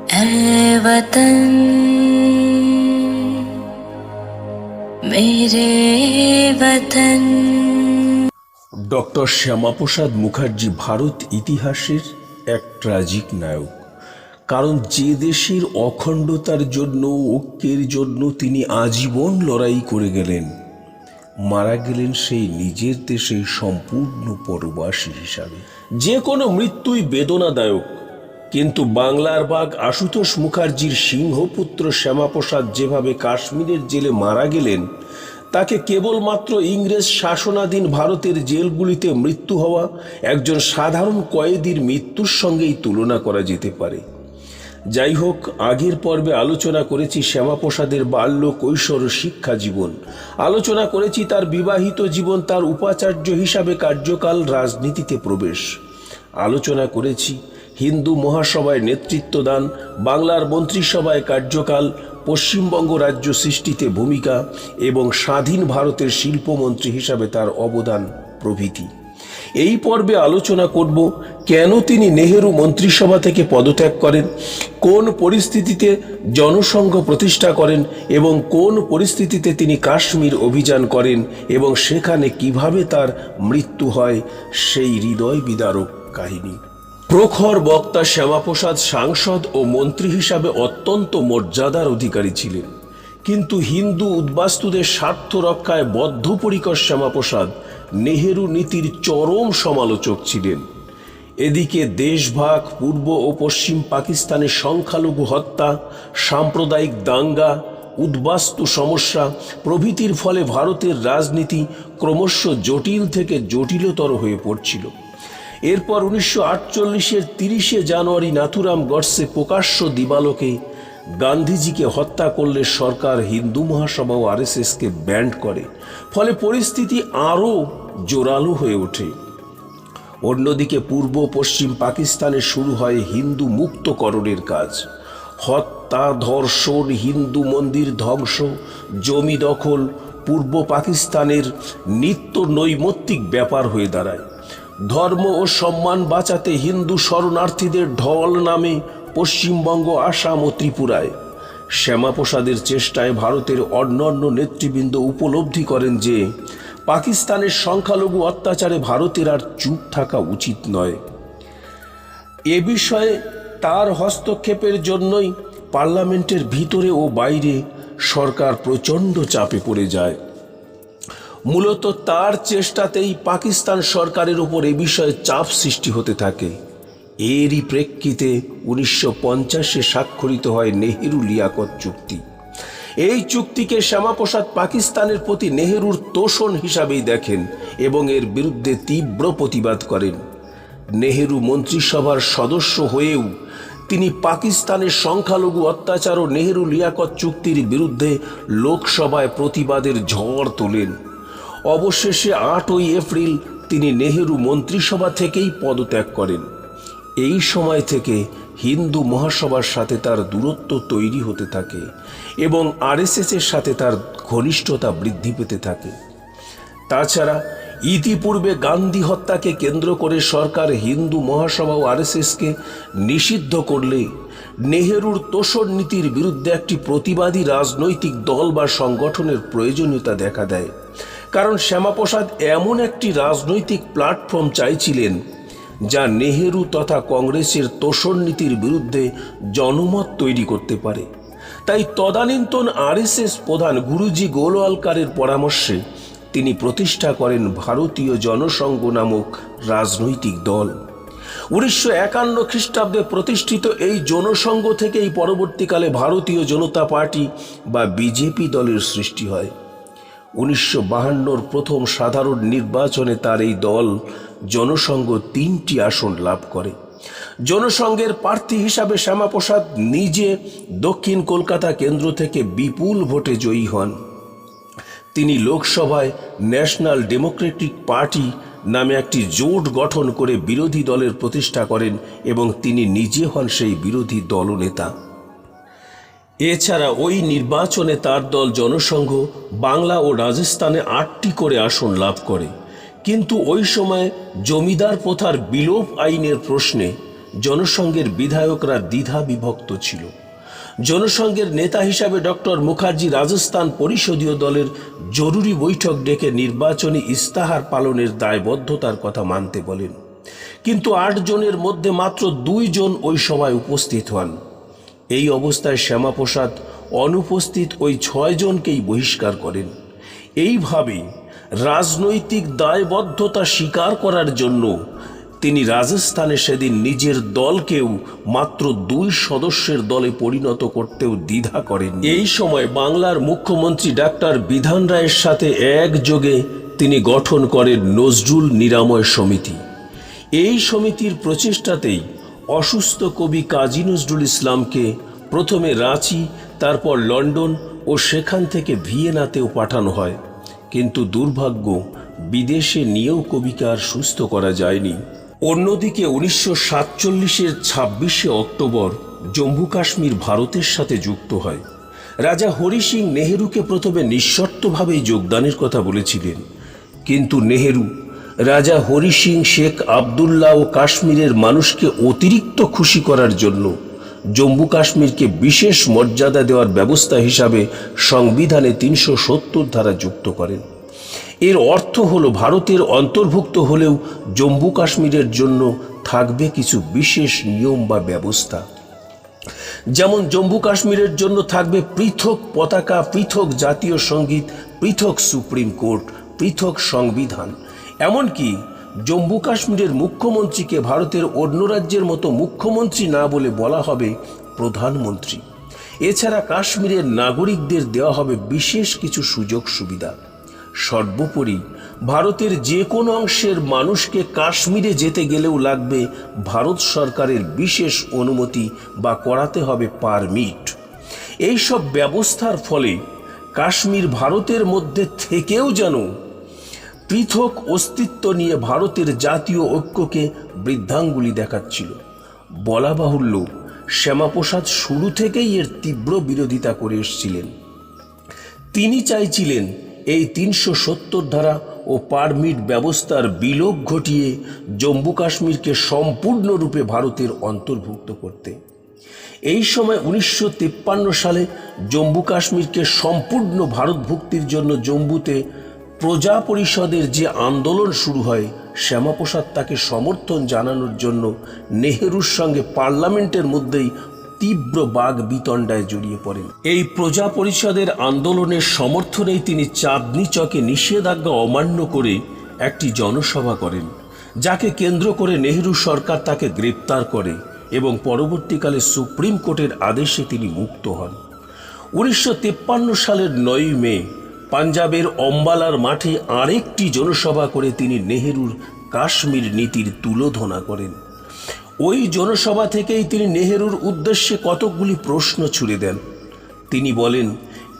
ऐ वतन मेरे वतन। ডক্টর শ্যামাপ্রসাদ মুখার্জি ভারত ইতিহাসের এক ট্র্যাজিক নায়ক। কারণ যে দেশের অখণ্ডতার জন্য, ঐক্যের জন্য তিনি আজীবন লড়াই করে গেলেন, মারা গেলেন সেই নিজের দেশে সম্পূর্ণ পরবাসী হিসাবে। যে কোনো মৃত্যুই বেদনাদায়ক, কিন্তু বাংলার বাঘ আশুতোষ মুখার্জির সিংহপুত্র শ্যামাপ্রসাদ যেভাবে কাশ্মীরের জেলে মারা গেলেন, তাকে কেবলমাত্র ইংরেজ শাসনাধীন ভারতের জেলগুলিতে মৃত্যু হওয়া একজন সাধারণ কয়েদির মৃত্যুর সঙ্গেই তুলনা করা যেতে পারে। যাই হোক, আগের পর্বে আলোচনা করেছি শ্যামাপ্রসাদের বাল্য, কৈশোর, শিক্ষা জীবন। আলোচনা করেছি তার বিবাহিত জীবন, তার উপাচার্য হিসাবে কার্যকাল, রাজনীতিতে প্রবেশ। আলোচনা করেছি হিন্দু মহাসভায় নেতৃত্বদান, বাংলার মন্ত্রিসভায় কার্যকাল, পশ্চিমবঙ্গ রাজ্য সৃষ্টিতে ভূমিকা এবং স্বাধীন ভারতের শিল্পমন্ত্রী হিসাবে তার অবদান প্রভৃতি। এই পর্বে আলোচনা করব কেন তিনি নেহেরু মন্ত্রিসভা থেকে পদত্যাগ করেন, কোন পরিস্থিতিতে জনসংঘ প্রতিষ্ঠা করেন এবং কোন পরিস্থিতিতে তিনি কাশ্মীর অভিযান করেন এবং সেখানে কিভাবে তার মৃত্যু হয়, সেই হৃদয় বিদারক কাহিনী। প্রখর বক্তা শ্যামাপ্রসাদ সাংসদ ও মন্ত্রী হিসাবে অত্যন্ত মর্যাদার অধিকারী ছিলেন, কিন্তু হিন্দু উদ্বাস্তুদের স্বার্থ রক্ষায় বদ্ধপরিকর শ্যামাপ্রসাদ নেহেরু নীতির চরম সমালোচক ছিলেন। এদিকে দেশভাগ, পূর্ব ও পশ্চিম পাকিস্তানের সংখ্যালঘু হত্যা, সাম্প্রদায়িক দাঙ্গা, উদ্বাস্তু সমস্যা প্রভৃতির ফলে ভারতের রাজনীতি ক্রমশ জটিল থেকে জটিলতর হয়ে পড়ছিল। এরপর 1948-এর 30শে জানুয়ারি নাথুরাম গডসে প্রকাশ্য দিবালোকে গান্ধীজিকে হত্যা করলে সরকার হিন্দু মহাসভা ও আরএসএসকে ব্যান্ড করে, ফলে পরিস্থিতি আরও জোরালো হয়ে ওঠে। অন্যদিকে পূর্ব পশ্চিম পাকিস্তানে শুরু হয় হিন্দু মুক্তকরণের কাজ। হত্যা, ধর্ষণ, হিন্দু মন্দির ধ্বংস, জমি দখল পূর্ব পাকিস্তানের নিত্য নৈমিত্তিক ব্যাপার হয়ে দাঁড়ায়। ধর্ম ও সম্মান বাঁচাতে হিন্দু শরণার্থীদের ঢল নামে পশ্চিমবঙ্গ, আসাম ও ত্রিপুরায়। শ্যামাপ্রসাদের চেষ্টায় ভারতের অন্যান্য নেতৃবৃন্দ উপলব্ধি করেন যে পাকিস্তানের সংখ্যালঘু অত্যাচারে ভারতের আর চুপ থাকা উচিত নয়। এ বিষয়ে তার হস্তক্ষেপের জন্যই পার্লামেন্টের ভিতরে ও বাইরে সরকার প্রচণ্ড চাপে পড়ে যায়। মূলত তার চেষ্টাতেই পাকিস্তান সরকারের উপর এ বিষয়ে চাপ সৃষ্টি হতে থাকে। এরই প্রেক্ষিতে 1950-এ স্বাক্ষরিত হয় নেহেরু লিয়াকত চুক্তি। এই চুক্তিকে শ্যামাপ্রসাদ পাকিস্তানের প্রতি নেহেরুর তোষণ হিসাবেই দেখেন এবং এর বিরুদ্ধে তীব্র প্রতিবাদ করেন। নেহেরু মন্ত্রিসভার সদস্য হয়েও তিনি পাকিস্তানের সংখ্যালঘু অত্যাচার ও নেহেরু লিয়াকত চুক্তির বিরুদ্ধে লোকসভায় প্রতিবাদের ঝড় তোলেন। অবশেষে 8ই এপ্রিল তিনি নেহেরু মন্ত্রিসভা থেকেই পদত্যাগ করেন। এই সময় থেকে হিন্দু মহাসভার সাথে তার দূরত্ব তৈরি হতে থাকে এবং আরএসএসের সাথে তার ঘনিষ্ঠতা বৃদ্ধি পেতে থাকে। তাছাড়া ইতিপূর্বে গান্ধী হত্যাকে কেন্দ্র করে সরকার হিন্দু মহাসভা ও আরএসএসকে নিষিদ্ধ করলে নেহেরুর তোষণ নীতির বিরুদ্ধে একটি প্রতিবাদী রাজনৈতিক দল বা সংগঠনের প্রয়োজনীয়তা দেখা দেয়। কারণ শ্যামাপ্রসাদ এমন একটি রাজনৈতিক প্ল্যাটফর্ম চাইছিলেন যা নেহেরু তথা কংগ্রেসের তোষণ নীতির বিরুদ্ধে জনমত তৈরি করতে পারে। তাই তদানীন্তন আরএসএস প্রধান গুরুজি গোলওয়ালকারের পরামর্শে তিনি প্রতিষ্ঠা করেন ভারতীয় জনসংঘ নামক রাজনৈতিক দল। 1951 খ্রিস্টাব্দে প্রতিষ্ঠিত এই জনসংঘ থেকেই পরবর্তীকালে ভারতীয় জনতা পার্টি বা বিজেপি দলের সৃষ্টি হয়। 1952-র প্রথম সাধারণ নির্বাচনে তার এই দল জনসংঘ 3টি আসন লাভ করে। জনসংঘের প্রার্থী হিসাবে শ্যামাপ্রসাদ নিজে দক্ষিণ কলকাতা কেন্দ্র থেকে বিপুল ভোটে জয়ী হন। তিনি লোকসভায় ন্যাশনাল ডেমোক্রেটিক পার্টি নামে একটি জোট গঠন করে বিরোধী দলের প্রতিষ্ঠা করেন এবং তিনি নিজে হন সেই বিরোধী দলনেতা। এছাড়া ওই নির্বাচনে তার দল জনসংঘ বাংলা ও রাজস্থানে 8টি করে আসন লাভ করে। কিন্তু ওই সময় জমিদার প্রথার বিলোপ আইনের প্রশ্নে জনসংঘের বিধায়করা দ্বিধা বিভক্ত ছিল। জনসংঘের নেতা হিসাবে ডক্টর মুখার্জি রাজস্থান পরিষদীয় দলের জরুরি বৈঠক ডেকে নির্বাচনী ইস্তাহার পালনের দায়বদ্ধতার কথা মানতে বলেন, কিন্তু 8 জনের মধ্যে মাত্র 2 জন ওই সভায় উপস্থিত হন। এই অবস্থায় শ্যামাপ্রসাদ অনুপস্থিত ওই 6 জনকেই বহিষ্কার করেন। এইভাবে রাজনৈতিক দায়বদ্ধতা স্বীকার করার জন্য তিনি রাজস্থানে সেদিন নিজের দলকেও মাত্র 2 সদস্যের দলে পরিণত করতেও দ্বিধা করেন। এই সময় বাংলার মুখ্যমন্ত্রী ডাক্তার বিধান রায়ের সাথে একযোগে তিনি গঠন করেন নজরুল নিরাময় সমিতি। এই সমিতির প্রচেষ্টাতেই অসুস্থ কবি কাজী নজরুল ইসলামকে প্রথমে রাঁচি, তারপর লন্ডন ও সেখান থেকে ভিয়েনাতেও পাঠানো হয়, কিন্তু দুর্ভাগ্য বিদেশে নিয়েও কবিকে আর সুস্থ করা যায়নি। অন্যদিকে 1947-এর 26শে অক্টোবর জম্মু কাশ্মীর ভারতের সাথে যুক্ত হয়। রাজা হরি সিং নেহেরুকে প্রথমে নিঃশর্তভাবেই যোগদানের কথা বলেছিলেন, কিন্তু নেহেরু রাজা হরি সিং, শেখ আবদুল্লাহ ও কাশ্মীরের মানুষকে অতিরিক্ত খুশি করার জন্য জম্মু কাশ্মীরকে বিশেষ মর্যাদা দেওয়ার ব্যবস্থা হিসাবে সংবিধানে 370 ধারা যুক্ত করেন। এর অর্থ হলো ভারতের অন্তর্ভুক্ত হলেও জম্মু কাশ্মীরের জন্য থাকবে কিছু বিশেষ নিয়ম বা ব্যবস্থা। যেমন জম্মু কাশ্মীরের জন্য থাকবে পৃথক পতাকা, পৃথক জাতীয় সঙ্গীত, পৃথক সুপ্রিম কোর্ট, পৃথক সংবিধান। এমনকি জম্মু কাশ্মীরের মুখ্যমন্ত্রীকে ভারতের অন্য রাজ্যের মতো মুখ্যমন্ত্রী না বলে বলা হবে প্রধানমন্ত্রী। এছাড়া কাশ্মীরের নাগরিকদের দেওয়া হবে বিশেষ কিছু সুযোগ সুবিধা। সর্বোপরি ভারতের যে কোনো অংশের মানুষকে কাশ্মীরে যেতে গেলেও লাগবে ভারত সরকারের বিশেষ অনুমতি বা করাতে হবে পারমিট। এইসব ব্যবস্থার ফলে কাশ্মীর ভারতের মধ্যে থেকেও যেন পৃথক অস্তিত্ব নিয়ে ভারতের জাতীয় ঐক্যকে বৃদ্ধাঙ্গুলি দেখাচ্ছিল। বলা বাহুল্য, শ্যামাপ্রসাদ শুরু থেকেই এর তীব্র বিরোধিতা করে এসেছিলেন। তিনি চাইছিলেন এই 370 ধারা ও পারমিট ব্যবস্থার বিলোপ ঘটিয়ে জম্মু কাশ্মীরকে সম্পূর্ণরূপে ভারতের অন্তর্ভুক্ত করতে। এই সময় 1953 সালে জম্মু কাশ্মীরকে সম্পূর্ণ ভারতভুক্তির জন্য জম্মুতে প্রজা পরিষদের যে আন্দোলন শুরু হয়, শ্যামাপ্রসাদ তাকে সমর্থন জানানোর জন্য নেহেরুর সঙ্গে পার্লামেন্টের মধ্যেই তীব্র বাগ বিতণ্ডায় জড়িয়ে পড়েন। এই প্রজা পরিষদের আন্দোলনের সমর্থনেই তিনি চাঁদনি চকে নিষেধাজ্ঞা অমান্য করে একটি জনসভা করেন, যাকে কেন্দ্র করে নেহেরু সরকার তাকে গ্রেপ্তার করে এবং পরবর্তীকালে সুপ্রিম কোর্টের আদেশে তিনি মুক্ত হন। 1953 সালের 9 মে পাঞ্জাবের অম্বালার মাঠে আরেকটি জনসভা করে তিনি নেহেরুর কাশ্মীর নীতির তুলোধনা করেন। ওই জনসভা থেকেই তিনি নেহেরুর উদ্দেশ্যে কতকগুলি প্রশ্ন ছুড়ে দেন। তিনি বলেন,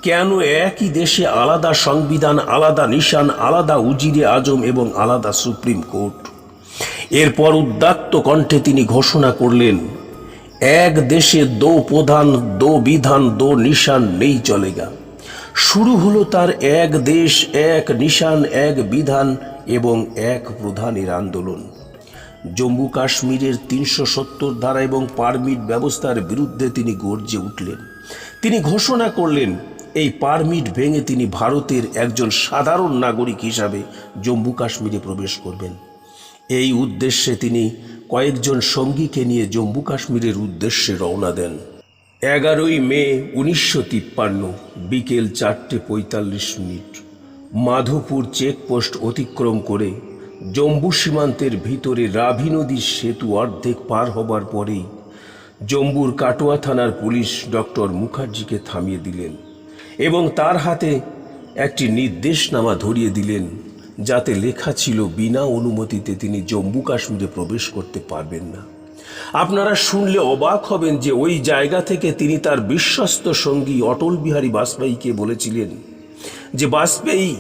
কেন একই দেশে আলাদা সংবিধান, আলাদা নিশান, আলাদা উজিরে আজম এবং আলাদা সুপ্রিম কোর্ট? এরপর উদ্দাত্ত কণ্ঠে তিনি ঘোষণা করলেন, এক দেশে দো প্রধান, দো বিধান, দো নিশান নেই চলেগা। শুরু হলো তার এক দেশ, এক নিশান, এক বিধান এবং এক প্রধানের আন্দোলন। জম্মু কাশ্মীরের 370 ধারা এবং পারমিট ব্যবস্থার বিরুদ্ধে তিনি গর্জে উঠলেন। তিনি ঘোষণা করলেন, এই পারমিট ভেঙে তিনি ভারতের একজন সাধারণ নাগরিক হিসাবে জম্মু কাশ্মীরে প্রবেশ করবেন। এই উদ্দেশ্যে তিনি কয়েকজন সঙ্গীকে নিয়ে জম্মু কাশ্মীরের উদ্দেশ্যে রওনা দেন। 11 মে 1953 বিকেল 4:45 মাধোপুর চেকপোস্ট অতিক্রম করে জম্মু সীমান্তের ভিতরে রাভি নদীর সেতু অর্ধেক পার হবার পরেই জম্মুর কাটোয়া থানার পুলিশ ডক্টর মুখার্জিকে থামিয়ে দিলেন এবং তার হাতে একটি নির্দেশনামা ধরিয়ে দিলেন, যাতে লেখা ছিল বিনা অনুমতিতে তিনি জম্মু কাশ্মীরে প্রবেশ করতে পারবেন না। আপনারা শুনলে অবাক হবেন যে ওই জায়গা থেকে তিনি তার বিশ্বস্ত সঙ্গী অটল বিহারী বাজপেয়ীকে বলেছিলেন যে, বাজপেয়ী,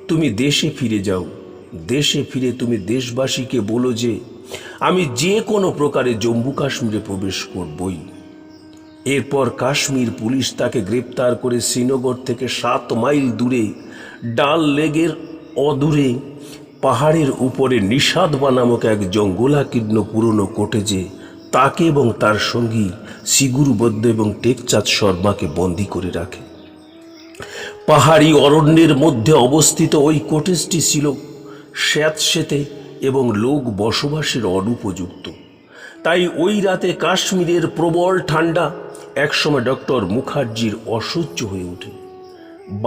তুমি দেশে ফিরে যাও। দেশে ফিরে তুমি দেশবাসীকে বলো যে আমি যে কোনো প্রকারে জম্মু কাশ্মীরে প্রবেশ করবই। এরপর কাশ্মীর পুলিশ তাকে গ্রেপ্তার করে শ্রীনগর থেকে 7 মাইল দূরে ডাল লেকের অদূরে পাহাড়ের উপরে নিষাদবা নামক এক জঙ্গলাকীর্ণ পুরনো কোটেজে তাকে এবং তার সঙ্গী সিগুরুবদ্ধ এবং টেকচাঁদ শর্মাকে বন্দী করে রাখে। পাহাড়ি অরণ্যের মধ্যে অবস্থিত ওই কটেজটি ছিল স্যাঁতসেঁতে এবং লোক বসবাসের অনুপযুক্ত। তাই ওই রাতে কাশ্মীরের প্রবল ঠান্ডা একসময় ডক্টর মুখার্জির অসহ্য হয়ে ওঠে।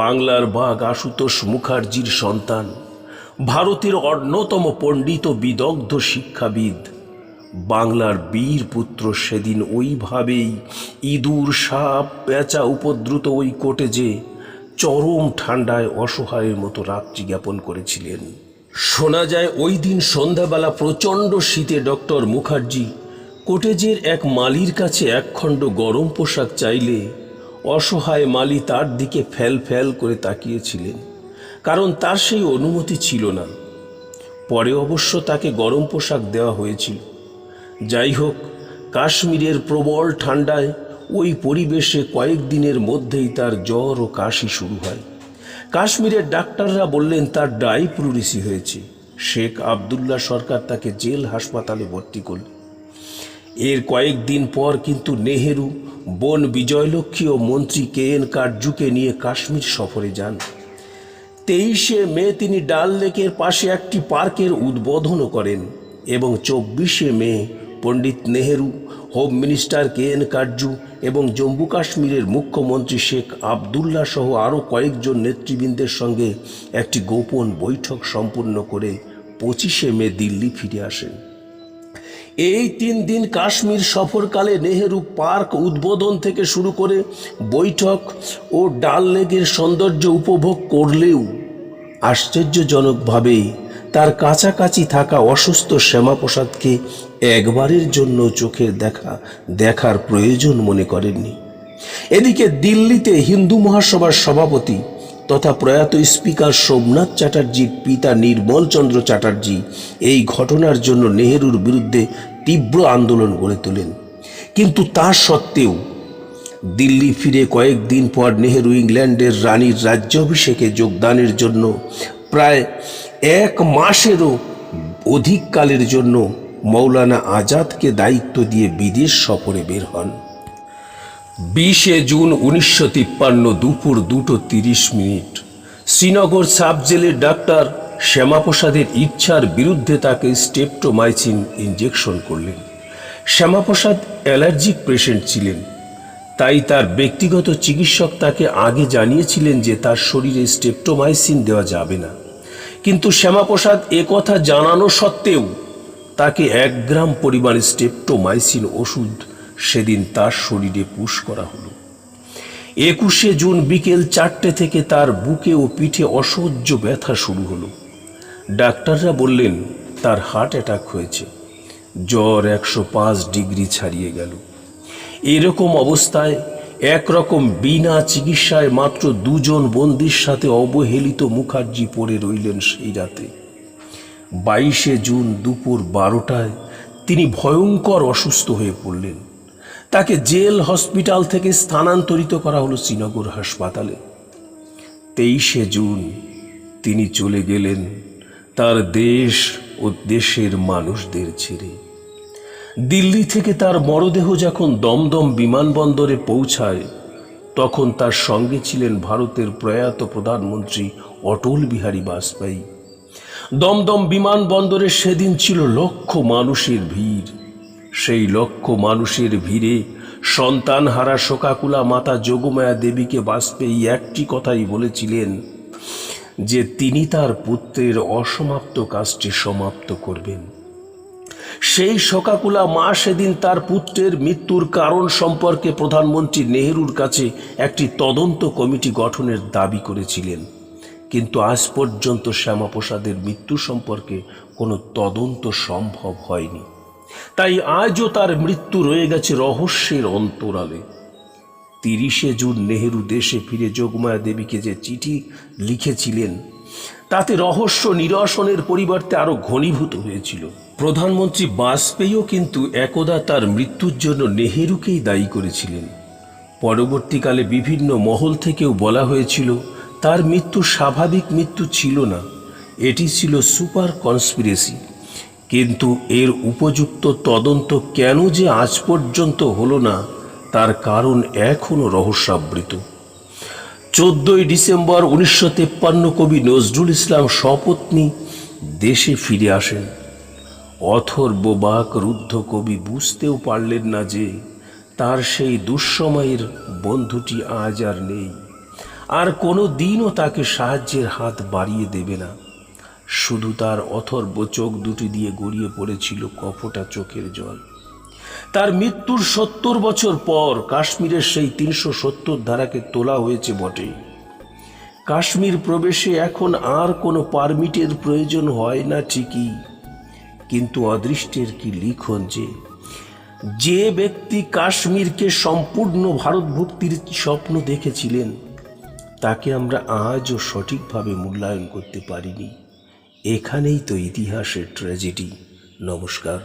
বাংলার বাঘ আশুতোষ মুখার্জির সন্তান, ভারতের অন্যতম পণ্ডিত ও বিদগ্ধ শিক্ষাবিদ, বাংলার বীর পুত্র সেদিন ওইভাবেই ইঁদুর সাপ পেঁচা উপদ্রুত ওই কটেজে চরম ঠান্ডায় অসহায়ের মতো রাত্রি জ্ঞাপন করেছিলেন। শোনা যায় ওই দিন সন্ধ্যাবেলা প্রচণ্ড শীতে ডক্টর মুখার্জি কটেজের এক মালির কাছে একখণ্ড গরম পোশাক চাইলে অসহায় মালি তার দিকে ফ্যাল ফ্যাল করে তাকিয়েছিলেন, কারণ তার সেই অনুমতি ছিল না। পরে অবশ্য তাকে গরম পোশাক দেওয়া হয়েছিল। যাই হোক, কাশ্মীরের প্রবল ঠান্ডায় ওই পরিবেশে কয়েকদিনের মধ্যেই তার জ্বর ও কাশি শুরু হয়। কাশ্মীরের ডাক্তাররা বললেন তার ডাইপ্লুরিসি হয়েছে। শেখ আবদুল্লাহ সরকার তাকে জেল হাসপাতালে ভর্তি করল। এর কয়েকদিন পর কিন্তু নেহেরু বোন বিজয়লক্ষ্মী ও মন্ত্রী KN কাটজুকে নিয়ে কাশ্মীর সফরে যান। 23শে মে তিনি ডাল লেকের পাশে একটি পার্কের উদ্বোধনও করেন এবং 24শে মে পণ্ডিত Nehru, home minister KN Katju এবং জম্মু কাশ্মীরের মুখ্যমন্ত্রী শেখ আবদুল্লাহ সহ আরও কয়েকজন নেতৃবৃন্দের সঙ্গে একটি গোপন বৈঠক সম্পন্ন করে 25শে মে দিল্লি ফিরে আসেন। এই 3 দিন কাশ্মীর সফরকালে নেহেরু পার্ক উদ্বোধন থেকে শুরু করে বৈঠক ও ডাল লেকের সৌন্দর্য উপভোগ করলেও আশ্চর্যজনকভাবে তার কাছাকাছি থাকা অসুস্থ শ্যামাপ্রসাদকে একবারের জন্য চোখের দেখার প্রয়োজন মনে করেননি। এদিকে দিল্লিতে হিন্দু মহাসভার সভাপতি তথা প্রয়াত স্পিকার সোমনাথ চ্যাটার্জির পিতা নির্মল চন্দ্র চ্যাটার্জি এই ঘটনার জন্য নেহেরুর বিরুদ্ধে তীব্র আন্দোলন গড়ে তোলেন। কিন্তু তা সত্ত্বেও দিল্লি ফিরে কয়েকদিন পর নেহেরু ইংল্যান্ডের রানীর রাজ্যাভিষেকে যোগদানের জন্য প্রায় 1 মাসেরও অধিক কালের জন্য মৌলানা আজাদকে দায়িত্ব দিয়ে বিদেশ সফরে বের হন। 20শে জুন 1953 দুপুর 2:30 শ্রীনগর সাব জেলের ডাক্তার শ্যামাপ্রসাদের ইচ্ছার বিরুদ্ধে তাকে স্টেপটোমাইসিন ইঞ্জেকশন করলেন। শ্যামাপ্রসাদ অ্যালার্জিক পেশেন্ট ছিলেন, তাই তার ব্যক্তিগত চিকিৎসক তাকে আগে জানিয়েছিলেন যে তার শরীরে স্টেপটোমাইসিন দেওয়া যাবে না। কিন্তু শ্যামাপ্রসাদ একথা জানানো সত্ত্বেও তাকে 1 গ্রাম পরিমাণ স্টেপটোমাইসিন ওষুধ সেদিন তার শরীরে পুশ করা হলো। 21শে জুন বিকেল 4টে থেকে তার বুকে ও পিঠে অসহ্য ব্যথা শুরু হলো। ডাক্তাররা বললেন তার হার্ট অ্যাটাক হয়েছে। জ্বর 105 ডিগ্রি ছাড়িয়ে গেল। এরকম অবস্থায় একরকম বিনা চিকিৎসায় মাত্র 2 জন বন্দির সাথে অবহেলিত মুখার্জি পড়ে রইলেন সেই রাতে। 22শে জুন দুপুর 12টায় তিনি ভয়ঙ্কর অসুস্থ হয়ে পড়লেন। তাকে জেল হসপিটাল থেকে স্থানান্তরিত করা হলো শ্রীনগর হাসপাতালে। 23শে জুন তিনি চলে গেলেন তার দেশ ও দেশের মানুষদের ছেড়ে। দিল্লি থেকে তার মরদেহ যখন দমদম বিমানবন্দরে পৌঁছায় তখন তার সঙ্গে ছিলেন ভারতের প্রয়াত প্রধানমন্ত্রী অটল বিহারী বাজপেয়ী। দমদম বিমানবন্দরে সেদিন ছিল লক্ষ মানুষের ভিড়। সেই লক্ষ মানুষের ভিড়ে সন্তানহারা শোকাকুলা মাতা যোগমায়া দেবীকে বাজপেয়ী একটি কথাই বলেছিলেন যে তিনি তার পুত্রের অসমাপ্ত কাজটি সমাপ্ত করবেন। সেই শোকাকুলা মা সেদিন তার পুত্রের মৃত্যুর কারণ সম্পর্কে প্রধানমন্ত্রী নেহেরুর কাছে একটি তদন্ত কমিটি গঠনের দাবি করেছিলেন, কিন্তু আজ পর্যন্ত শ্যামাপ্রসাদের মৃত্যু সম্পর্কে কোনো তদন্ত সম্ভব হয়নি। তাই আজও তার মৃত্যু রয়ে গেছে রহস্যের অন্তরালে। 30শে জুন নেহেরু দেশে ফিরে যোগমায়া দেবীকে যে চিঠি লিখেছিলেন তাতে রহস্য নিরসনের পরিবর্তে আরো ঘনীভূত হয়েছিল। প্রধানমন্ত্রী বাজপেয়ীও কিন্তু একদা তার মৃত্যুর জন্য নেহেরুকেই দায়ী করেছিলেন। পরবর্তীকালে বিভিন্ন মহল থেকেও বলা হয়েছিল তার মৃত্যু স্বাভাবিক মৃত্যু ছিল না, এটি ছিল সুপার কনস্পিরেসি। কিন্তু এর উপযুক্ত তদন্ত কেন যে আজ পর্যন্ত হলো না তার কারণ এখনো রহস্যাবৃত। 14ই ডিসেম্বর 1953 কবি নজরুল ইসলাম সপত্নী দেশে ফিরে আসেন। অথর্ববাক রুদ্ধ কবি বুঝতেও পারলেন না যে তার সেই দুঃসময়ের বন্ধুটি আজ আর নেই, আর কোনো দিনও তাকে সাহায্যের হাত বাড়িয়ে দেবে না। শুধু তার অথর্ব চোখ দুটি দিয়ে গড়িয়ে পড়েছিল কপটা চোখের জল। তার মৃত্যুর 70 বছর পর কাশ্মীরের সেই 370 ধারাকে তোলা হয়েছে বটে। কাশ্মীর প্রবেশে এখন আর কোনো পারমিটের প্রয়োজন হয় না ঠিকই, কিন্তু অদৃষ্টের কি লিখন যে ব্যক্তি কাশ্মীরকে সম্পূর্ণ ভারতভুক্তির স্বপ্ন দেখেছিলেন তাকে আমরা আজও সঠিকভাবে মূল্যায়ন করতে পারিনি। এখানেই তো ইতিহাসের ট্র্যাজেডি। নমস্কার।